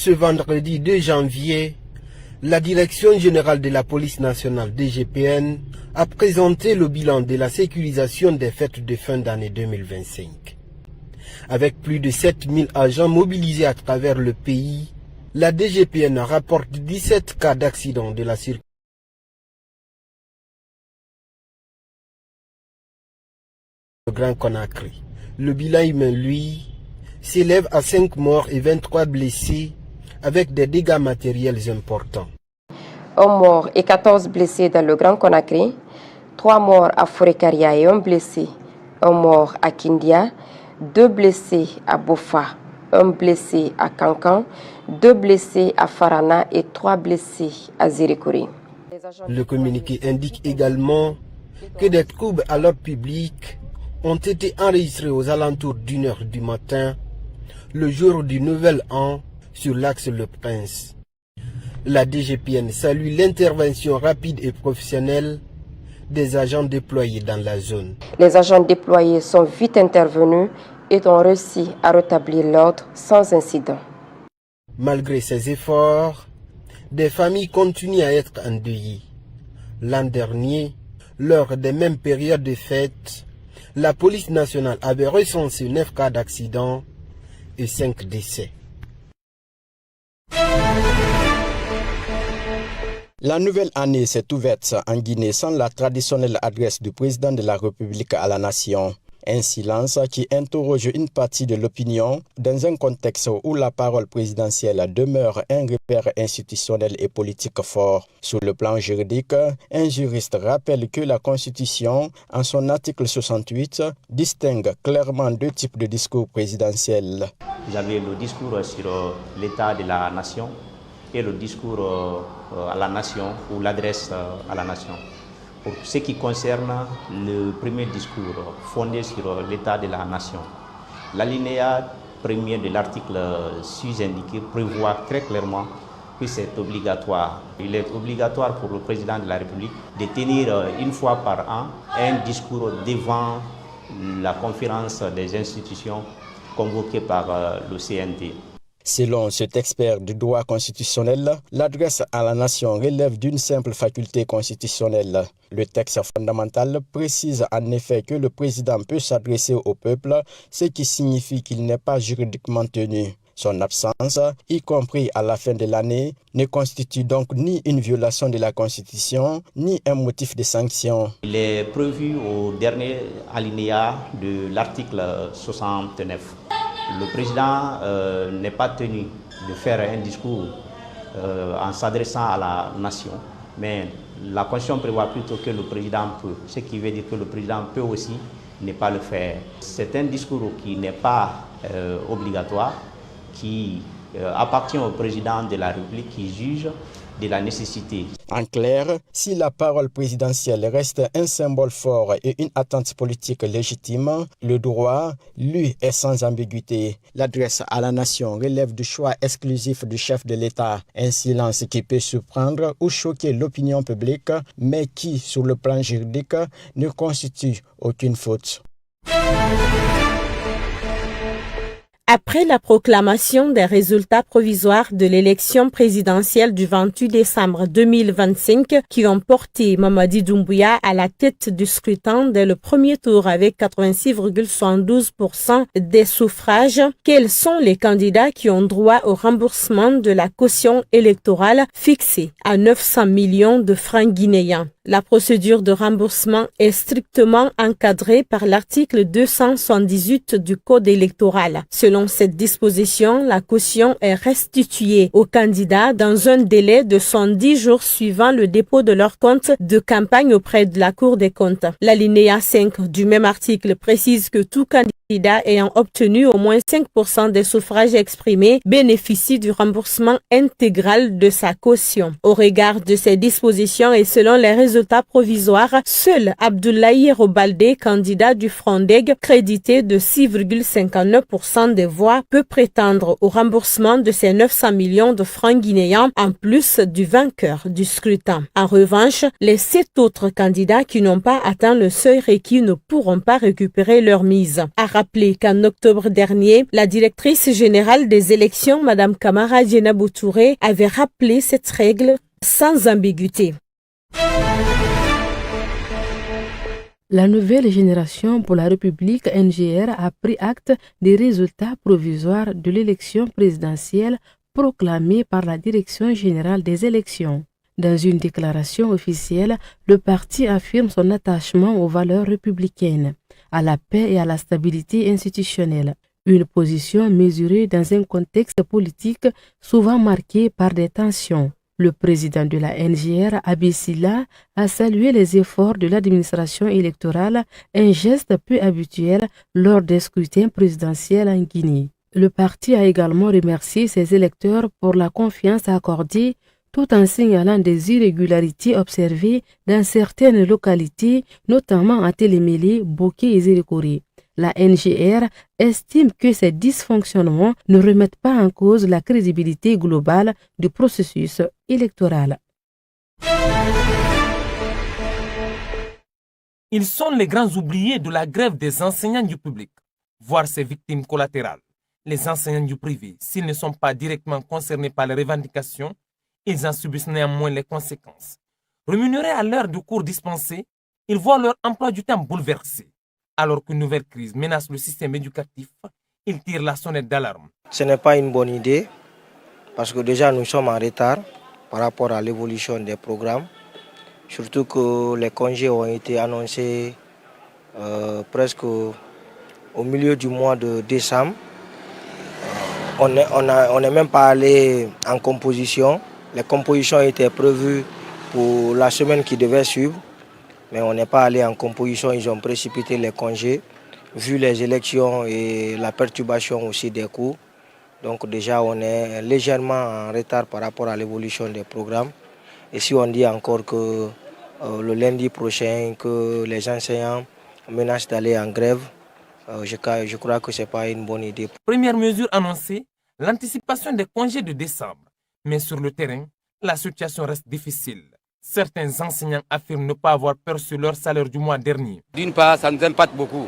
Ce vendredi 2 janvier, la Direction générale de la police nationale DGPN a présenté le bilan de la sécurisation des fêtes de fin d'année 2025. Avec plus de 7000 agents mobilisés à travers le pays, la DGPN rapporte 17 cas d'accidents de la circulation au Grand Conakry. Le bilan humain, lui, s'élève à 5 morts et 23 blessés, avec des dégâts matériels importants. Un mort et 14 blessés dans le Grand Conakry, 3 morts à Fourekaria et 1 blessé, 1 mort à Kindia, 2 blessés à Bofa, 1 blessé à Kankan, 2 blessés à Farana et 3 blessés à Zirikuri. Le communiqué indique également que des troubles à l'ordre public ont été enregistrés aux alentours d'1h du matin, le jour du Nouvel An, sur l'axe Le Prince. La DGPN salue l'intervention rapide et professionnelle des agents déployés dans la zone. Les agents déployés sont vite intervenus et ont réussi à rétablir l'ordre sans incident. Malgré ces efforts, des familles continuent à être endeuillées. L'an dernier, lors des mêmes périodes de fêtes, la police nationale avait recensé 9 cas d'accident et 5 décès. La nouvelle année s'est ouverte en Guinée sans la traditionnelle adresse du président de la République à la nation. Un silence qui interroge une partie de l'opinion dans un contexte où la parole présidentielle demeure un repère institutionnel et politique fort. Sur le plan juridique, un juriste rappelle que la Constitution, en son article 68, distingue clairement 2 types de discours présidentiels. Vous avez le discours sur l'état de la nation et le discours à la nation ou l'adresse à la nation. Pour ce qui concerne le premier discours fondé sur l'état de la nation, l'alinéa premier de l'article 6 indiqué prévoit très clairement que c'est obligatoire. Il est obligatoire pour le président de la République de tenir une fois par an un discours devant la conférence des institutions convoquée par le CNT. Selon cet expert du droit constitutionnel, l'adresse à la nation relève d'une simple faculté constitutionnelle. Le texte fondamental précise en effet que le président peut s'adresser au peuple, ce qui signifie qu'il n'est pas juridiquement tenu. Son absence, y compris à la fin de l'année, ne constitue donc ni une violation de la Constitution, ni un motif de sanction. Il est prévu au dernier alinéa de l'article 69. Le président n'est pas tenu de faire un discours en s'adressant à la nation, mais la Constitution prévoit plutôt que le président peut, ce qui veut dire que le président peut aussi ne pas le faire. C'est un discours qui n'est pas obligatoire, qui appartient au président de la République qui juge de la nécessité. En clair, si la parole présidentielle reste un symbole fort et une attente politique légitime, le droit, lui, est sans ambiguïté. L'adresse à la nation relève du choix exclusif du chef de l'État, un silence qui peut surprendre ou choquer l'opinion publique, mais qui, sur le plan juridique, ne constitue aucune faute. Après la proclamation des résultats provisoires de l'élection présidentielle du 28 décembre 2025 qui ont porté Mamadi Doumbouya à la tête du scrutin dès le premier tour avec 86,72% des suffrages, quels sont les candidats qui ont droit au remboursement de la caution électorale fixée à 900 millions de francs guinéens? La procédure de remboursement est strictement encadrée par l'article 278 du Code électoral. Selon cette disposition, la caution est restituée aux candidats dans un délai de 110 jours suivant le dépôt de leur compte de campagne auprès de la Cour des comptes. L'alinéa 5 du même article précise que tout candidat ayant obtenu au moins 5% des suffrages exprimés bénéficie du remboursement intégral de sa caution. Au regard de ces dispositions et selon les résultats provisoires, seul Abdoulaye Robalde, candidat du Frondeg, crédité de 6,59% des voix, peut prétendre au remboursement de ces 900 millions de francs guinéens en plus du vainqueur du scrutin. En revanche, les 7 autres candidats qui n'ont pas atteint le seuil requis ne pourront pas récupérer leur mise. À rappeler qu'en octobre dernier, la directrice générale des élections, Mme Kamara Djenabou Touré, avait rappelé cette règle sans ambiguïté. La nouvelle génération pour la République NGR a pris acte des résultats provisoires de l'élection présidentielle proclamée par la Direction générale des élections. Dans une déclaration officielle, le parti affirme son attachement aux valeurs républicaines, à la paix et à la stabilité institutionnelle. Une position mesurée dans un contexte politique souvent marqué par des tensions. Le président de la NGR, Abi Silla, a salué les efforts de l'administration électorale, un geste peu habituel lors des scrutins présidentiels en Guinée. Le parti a également remercié ses électeurs pour la confiance accordée, tout en signalant des irrégularités observées dans certaines localités, notamment à Télémélé, Boké et Zérékoré. La NGR estime que ces dysfonctionnements ne remettent pas en cause la crédibilité globale du processus électoral. Ils sont les grands oubliés de la grève des enseignants du public, voire ses victimes collatérales. Les enseignants du privé, s'ils ne sont pas directement concernés par les revendications, ils en subissent néanmoins les conséquences. Rémunérés à l'heure du cours dispensé, ils voient leur emploi du temps bouleversé. Alors qu'une nouvelle crise menace le système éducatif, ils tirent la sonnette d'alarme. Ce n'est pas une bonne idée parce que déjà nous sommes en retard par rapport à l'évolution des programmes. Surtout que les congés ont été annoncés presque au milieu du mois de décembre. On n'est même pas allé en composition. Les compositions étaient prévues pour la semaine qui devait suivre. Mais on n'est pas allé en composition, ils ont précipité les congés, vu les élections et la perturbation aussi des cours. Donc déjà on est légèrement en retard par rapport à l'évolution des programmes. Et si on dit encore que le lundi prochain, que les enseignants menacent d'aller en grève, je crois que ce n'est pas une bonne idée. Première mesure annoncée, l'anticipation des congés de décembre. Mais sur le terrain, la situation reste difficile. Certains enseignants affirment ne pas avoir perçu leur salaire du mois dernier. D'une part, ça nous impacte beaucoup.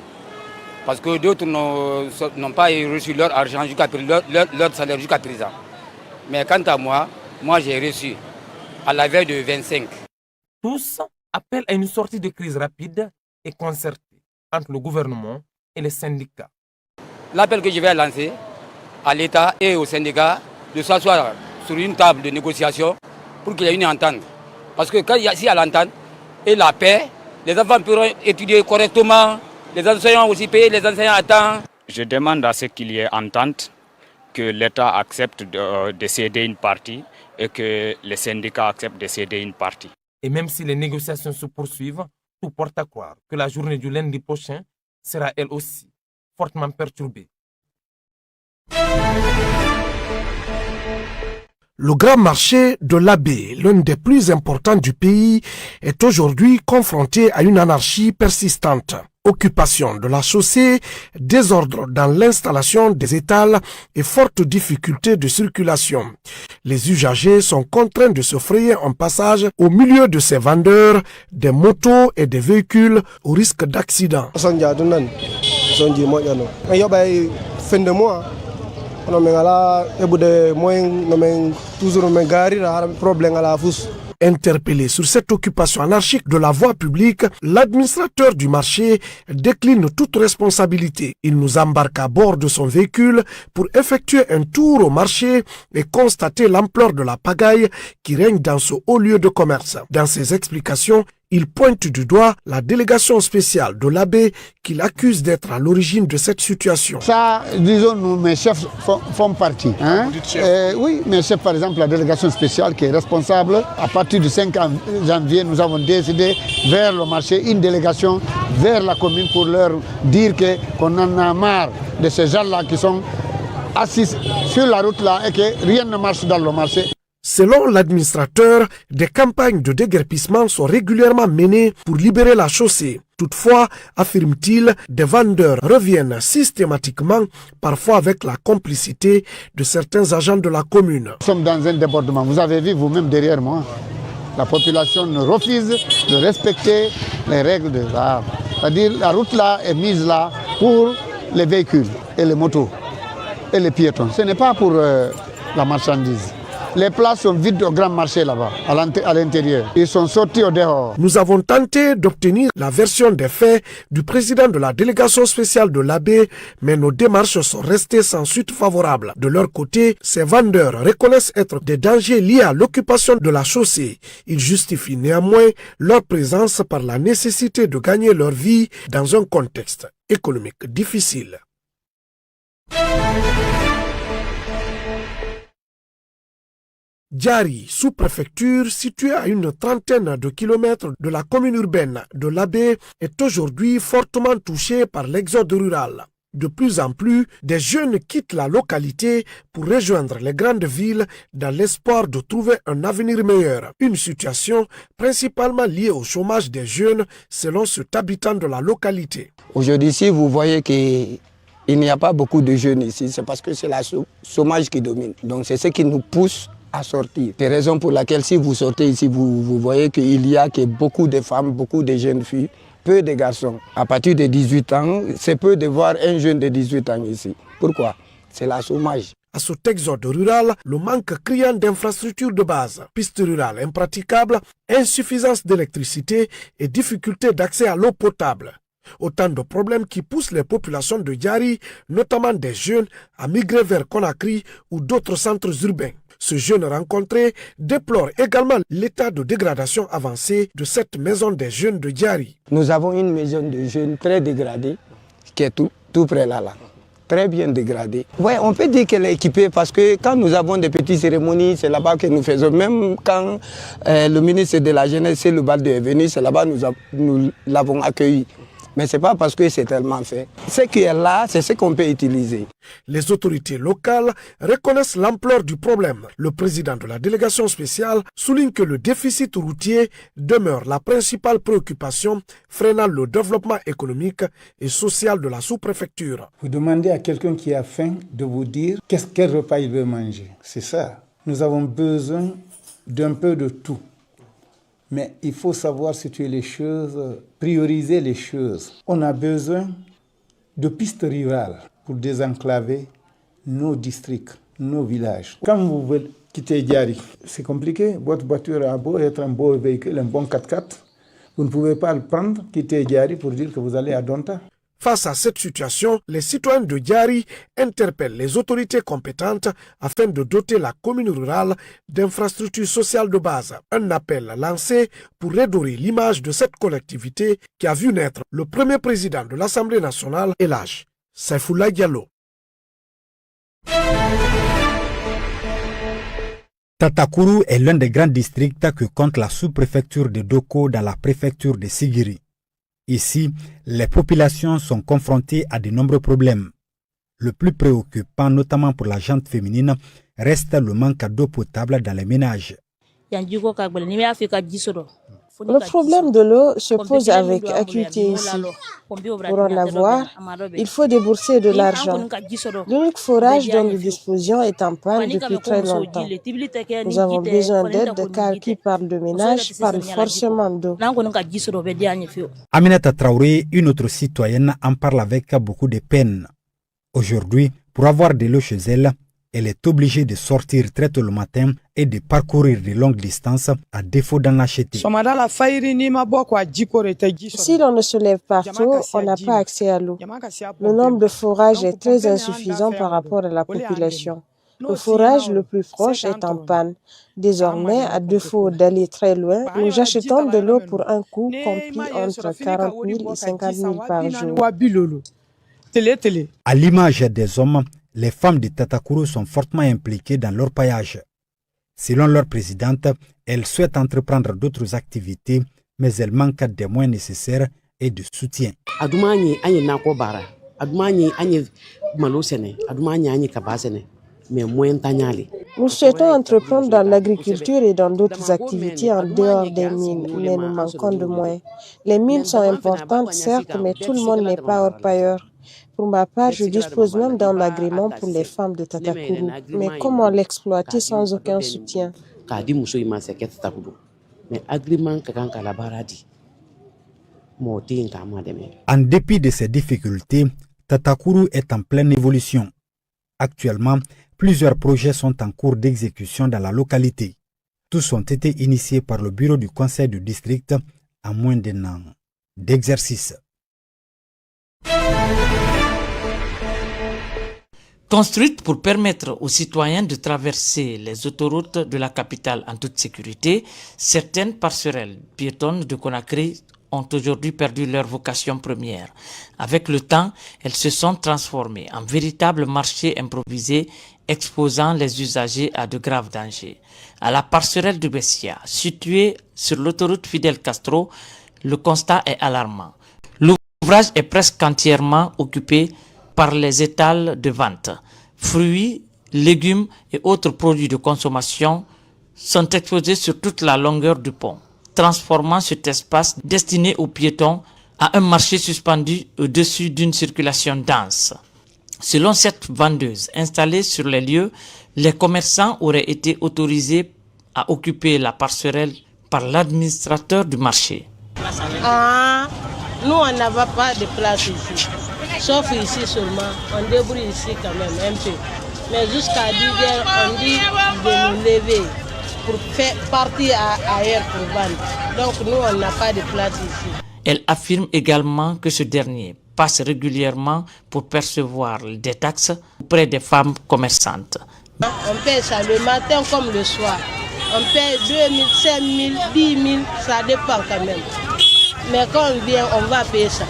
Parce que d'autres n'ont pas reçu leur argent, leur salaire jusqu'à présent. Mais quant à moi j'ai reçu à la veille de 25. Tous appellent à une sortie de crise rapide et concertée entre le gouvernement et les syndicats. L'appel que je vais lancer à l'État et aux syndicats de s'asseoir sur une table de négociation pour qu'il y ait une entente. Parce que quand il y a l'entente et la paix, les enfants pourront étudier correctement, les enseignants aussi payer les enseignants à temps. Je demande à ce qu'il y ait entente, que l'État accepte de céder une partie et que les syndicats acceptent de céder une partie. Et même si les négociations se poursuivent, tout porte à croire que la journée du lundi prochain sera elle aussi fortement perturbée. Le grand marché de l'Abbé, l'un des plus importants du pays, est aujourd'hui confronté à une anarchie persistante. Occupation de la chaussée, désordre dans l'installation des étals et fortes difficultés de circulation. Les usagers sont contraints de se frayer un passage au milieu de ces vendeurs, des motos et des véhicules au risque d'accident. Interpellé sur cette occupation anarchique de la voie publique, l'administrateur du marché décline toute responsabilité. Il nous embarque à bord de son véhicule pour effectuer un tour au marché et constater l'ampleur de la pagaille qui règne dans ce haut lieu de commerce. Dans ses explications, il pointe du doigt la délégation spéciale de l'Abbé qu'il accuse d'être à l'origine de cette situation. Ça, disons, nous, mes chefs font partie. Hein? Oui, mes chefs, par exemple, la délégation spéciale qui est responsable. À partir du 5 janvier, nous avons décidé vers le marché une délégation vers la commune pour leur dire qu'on en a marre de ces gens-là qui sont assis sur la route là et que rien ne marche dans le marché. Selon l'administrateur, des campagnes de déguerpissement sont régulièrement menées pour libérer la chaussée. Toutefois, affirme-t-il, des vendeurs reviennent systématiquement, parfois avec la complicité de certains agents de la commune. Nous sommes dans un débordement. Vous avez vu vous-même derrière moi. La population refuse de respecter les règles de l'art. C'est-à-dire la route là est mise là pour les véhicules et les motos et les piétons. Ce n'est pas pour la marchandise. Les places sont vides au grand marché là-bas, à l'intérieur. Ils sont sortis au dehors. Nous avons tenté d'obtenir la version des faits du président de la délégation spéciale de l'AB, mais nos démarches sont restées sans suite favorable. De leur côté, ces vendeurs reconnaissent être des dangers liés à l'occupation de la chaussée. Ils justifient néanmoins leur présence par la nécessité de gagner leur vie dans un contexte économique difficile. Diari, sous-préfecture située à une trentaine de kilomètres de la commune urbaine de l'Abbé, est aujourd'hui fortement touchée par l'exode rural. De plus en plus, des jeunes quittent la localité pour rejoindre les grandes villes dans l'espoir de trouver un avenir meilleur. Une situation principalement liée au chômage des jeunes, selon cet habitant de la localité. Aujourd'hui, si vous voyez qu'il n'y a pas beaucoup de jeunes ici, c'est parce que c'est le chômage qui domine. Donc c'est ce qui nous pousse à sortir. C'est la raison pour laquelle si vous sortez ici, vous voyez qu'il y a que beaucoup de femmes, beaucoup de jeunes filles, peu de garçons. À partir de 18 ans, c'est peu de voir un jeune de 18 ans ici. Pourquoi? C'est le chômage. À cet exode rural, le manque criant d'infrastructures de base, pistes rurales impraticables, insuffisance d'électricité et difficulté d'accès à l'eau potable. Autant de problèmes qui poussent les populations de Diari, notamment des jeunes, à migrer vers Conakry ou d'autres centres urbains. Ce jeune rencontré déplore également l'état de dégradation avancé de cette maison des jeunes de Diari. Nous avons une maison de jeunes très dégradée, qui est tout près là. Très bien dégradée. Ouais, on peut dire qu'elle est équipée parce que quand nous avons des petites cérémonies, c'est là-bas que nous faisons. Même quand le ministre de la Jeunesse et le Balde est venu, c'est là-bas que nous l'avons accueilli. Mais ce n'est pas parce que c'est tellement fait. Ce qui est là, c'est ce qu'on peut utiliser. Les autorités locales reconnaissent l'ampleur du problème. Le président de la délégation spéciale souligne que le déficit routier demeure la principale préoccupation freinant le développement économique et social de la sous-préfecture. Vous demandez à quelqu'un qui a faim de vous dire quel repas il veut manger. C'est ça. Nous avons besoin d'un peu de tout. Mais il faut savoir situer les choses, prioriser les choses. On a besoin de pistes rurales pour désenclaver nos districts, nos villages. Quand vous voulez quitter Diari, c'est compliqué. Votre voiture a beau être un beau véhicule, un bon 4x4. Vous ne pouvez pas le prendre, quitter Diari pour dire que vous allez à Donta. Face à cette situation, les citoyens de Diari interpellent les autorités compétentes afin de doter la commune rurale d'infrastructures sociales de base. Un appel lancé pour redorer l'image de cette collectivité qui a vu naître le premier président de l'Assemblée nationale, Elhadji Saifoula Diallo. Tatakourou est l'un des grands districts que compte la sous-préfecture de Doko dans la préfecture de Sigiri. Ici, les populations sont confrontées à de nombreux problèmes. Le plus préoccupant, notamment pour la gente féminine, reste le manque d'eau potable dans les ménages. Le problème de l'eau se pose avec acuité ici. Pour en avoir, il faut débourser de l'argent. L'unique forage dont nous disposions est en panne depuis très longtemps. Nous avons besoin d'aide car qui parle de ménage parle forcément d'eau. Aminata Traoré, une autre citoyenne, en parle avec beaucoup de peine. Aujourd'hui, pour avoir de l'eau chez elle, elle est obligée de sortir très tôt le matin et de parcourir de longues distances à défaut d'en acheter. Si l'on ne se lève pas tôt, on n'a pas accès à l'eau. Le nombre de forages est très insuffisant par rapport à la population. Le forage le plus proche est en panne. Désormais, à défaut d'aller très loin, nous achetons de l'eau pour un coût compris entre 40 000 et 50 000 par jour. À l'image des hommes, les femmes de Tatakourou sont fortement impliquées dans leur paillage. Selon leur présidente, elles souhaitent entreprendre d'autres activités, mais elles manquent des moyens nécessaires et de soutien. Nous souhaitons entreprendre dans l'agriculture et dans d'autres activités en dehors des mines, mais nous manquons de moyens. Les mines sont importantes, certes, mais tout le monde n'est pas orpailleur. Pour ma part, je dispose même d'un agrément pour les femmes de Tatakourou. Mais comment l'exploiter sans aucun soutien? En dépit de ces difficultés, Tatakourou est en pleine évolution. Actuellement, plusieurs projets sont en cours d'exécution dans la localité. Tous ont été initiés par le bureau du conseil du district en moins d'un an d'exercice. Construite pour permettre aux citoyens de traverser les autoroutes de la capitale en toute sécurité, certaines passerelles piétonnes de Conakry ont aujourd'hui perdu leur vocation première. Avec le temps, elles se sont transformées en véritables marchés improvisés exposant les usagers à de graves dangers. À la passerelle de Bessia, située sur l'autoroute Fidel Castro, le constat est alarmant. L'ouvrage est presque entièrement occupé par les étals de vente. Fruits, légumes et autres produits de consommation sont exposés sur toute la longueur du pont, transformant cet espace destiné aux piétons à un marché suspendu au-dessus d'une circulation dense. Selon cette vendeuse installée sur les lieux, les commerçants auraient été autorisés à occuper la passerelle par l'administrateur du marché. Nous, on n'avait pas de place ici. Sauf ici seulement, on débrouille ici quand même un peu. Mais jusqu'à 10h, on dit de nous lever pour faire partir ailleurs pour vendre. Donc nous, on n'a pas de place ici. Elle affirme également que ce dernier passe régulièrement pour percevoir des taxes auprès des femmes commerçantes. On paie ça le matin comme le soir. On paie 2 000, 5 000, 10 000, ça dépend quand même. Mais quand on vient, on va payer ça.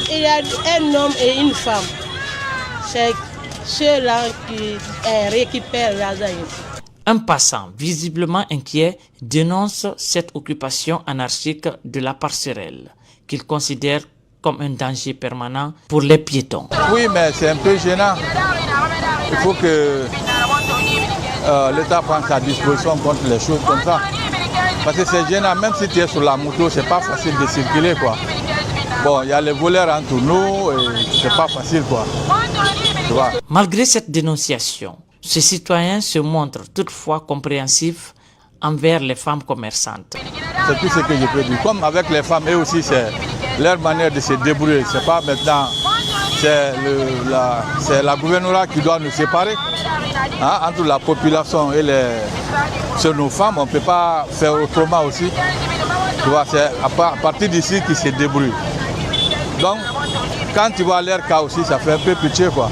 Il y a un homme et une femme. C'est ceux-là qui récupèrent l'argent ici. Un passant, visiblement inquiet, dénonce cette occupation anarchique de la passerelle, qu'il considère comme un danger permanent pour les piétons. Oui, mais c'est un peu gênant. Il faut que l'État prenne sa disposition contre les choses comme ça. Parce que c'est gênant, même si tu es sur la moto, c'est pas facile de circuler, quoi. Bon, il y a les voleurs entre nous et c'est pas facile, quoi. Tu vois. Malgré cette dénonciation, ces citoyens se montrent toutefois compréhensifs envers les femmes commerçantes. C'est tout ce que je peux dire. Comme avec les femmes, eux aussi, c'est leur manière de se débrouiller. C'est pas maintenant, c'est la gouvernement qui doit nous séparer. Hein, entre la population et nos femmes, on ne peut pas faire autrement aussi. Tu vois, c'est à partir d'ici qu'ils se débrouillent. Donc, quand tu vois leur cas aussi, ça fait un peu pitié, quoi.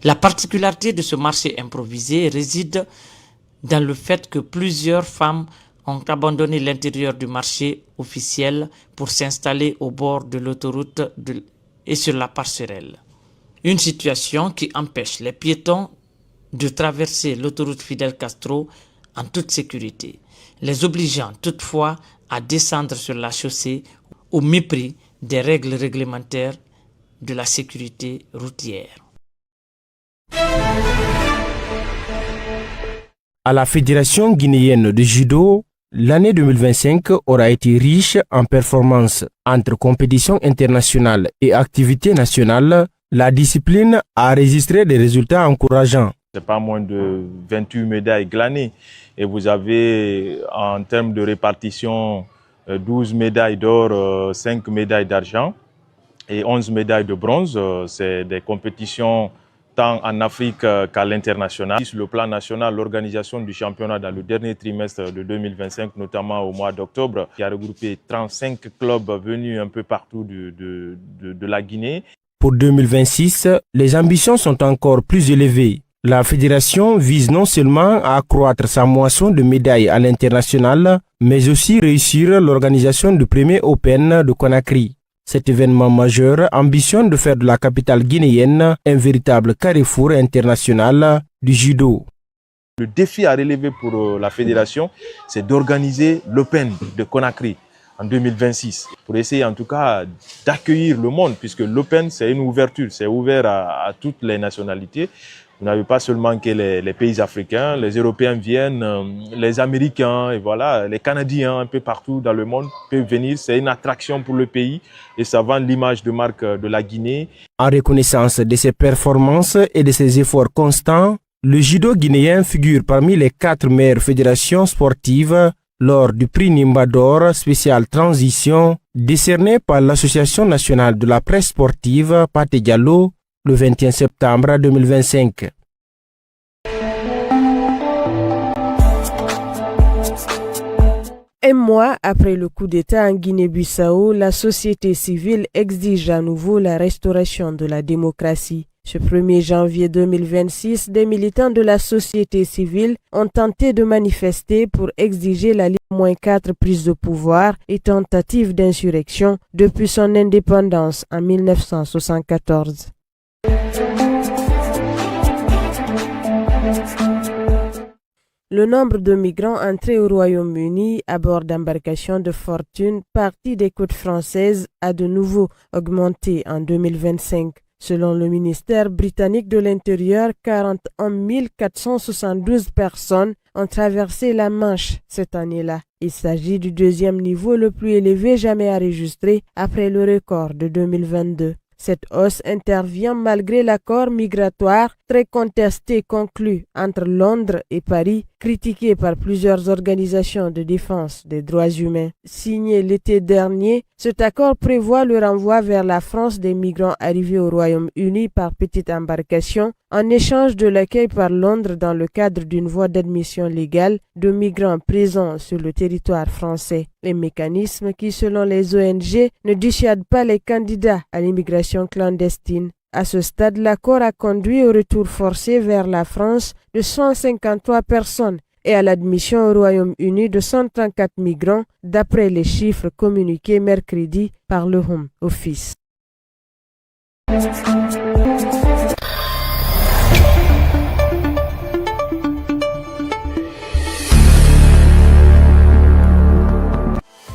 La particularité de ce marché improvisé réside dans le fait que plusieurs femmes ont abandonné l'intérieur du marché officiel pour s'installer au bord de l'autoroute et sur la passerelle. Une situation qui empêche les piétons de traverser l'autoroute Fidel Castro en toute sécurité, les obligeant toutefois à descendre sur la chaussée au mépris des règles réglementaires de la sécurité routière. À la Fédération guinéenne de judo, l'année 2025 aura été riche en performances entre compétitions internationales et activités nationales. La discipline a enregistré des résultats encourageants. C'est pas moins de 28 médailles glanées. Et vous avez, en termes de répartition, 12 médailles d'or, 5 médailles d'argent et 11 médailles de bronze. C'est des compétitions tant en Afrique qu'à l'international. Sur le plan national, l'organisation du championnat dans le dernier trimestre de 2025, notamment au mois d'octobre, qui a regroupé 35 clubs venus un peu partout de la Guinée. Pour 2026, les ambitions sont encore plus élevées. La fédération vise non seulement à accroître sa moisson de médailles à l'international, mais aussi réussir l'organisation du premier Open de Conakry. Cet événement majeur ambitionne de faire de la capitale guinéenne un véritable carrefour international du judo. Le défi à relever pour la fédération, c'est d'organiser l'Open de Conakry en 2026, pour essayer en tout cas d'accueillir le monde, puisque l'Open c'est une ouverture, c'est ouvert à toutes les nationalités. Vous n'avez pas seulement que les pays africains, les Européens viennent, les Américains et voilà, les Canadiens un peu partout dans le monde peuvent venir. C'est une attraction pour le pays et ça vend l'image de marque de la Guinée. En reconnaissance de ses performances et de ses efforts constants, le judo guinéen figure parmi les 4 meilleures fédérations sportives lors du prix Nimba d'or spécial Transition décerné par l'Association nationale de la presse sportive Pathé Diallo le 21 septembre 2025. Un mois après le coup d'État en Guinée-Bissau, la société civile exige à nouveau la restauration de la démocratie. Ce 1er janvier 2026, des militants de la société civile ont tenté de manifester pour exiger la -4 prise de pouvoir et tentative d'insurrection depuis son indépendance en 1974. Le nombre de migrants entrés au Royaume-Uni à bord d'embarcations de fortune parties des côtes françaises a de nouveau augmenté en 2025. Selon le ministère britannique de l'Intérieur, 41 472 personnes ont traversé la Manche cette année-là. Il s'agit du deuxième niveau le plus élevé jamais enregistré après le record de 2022. Cette hausse intervient malgré l'accord migratoire très contesté conclu entre Londres et Paris, critiqué par plusieurs organisations de défense des droits humains. Signé l'été dernier, cet accord prévoit le renvoi vers la France des migrants arrivés au Royaume-Uni par petite embarcation en échange de l'accueil par Londres dans le cadre d'une voie d'admission légale de migrants présents sur le territoire français. Les mécanismes qui, selon les ONG, ne dissuadent pas les candidats à l'immigration clandestine. À ce stade, l'accord a conduit au retour forcé vers la France de 153 personnes et à l'admission au Royaume-Uni de 134 migrants, d'après les chiffres communiqués mercredi par le Home Office.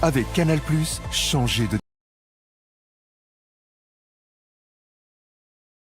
Avec Canal+, changez de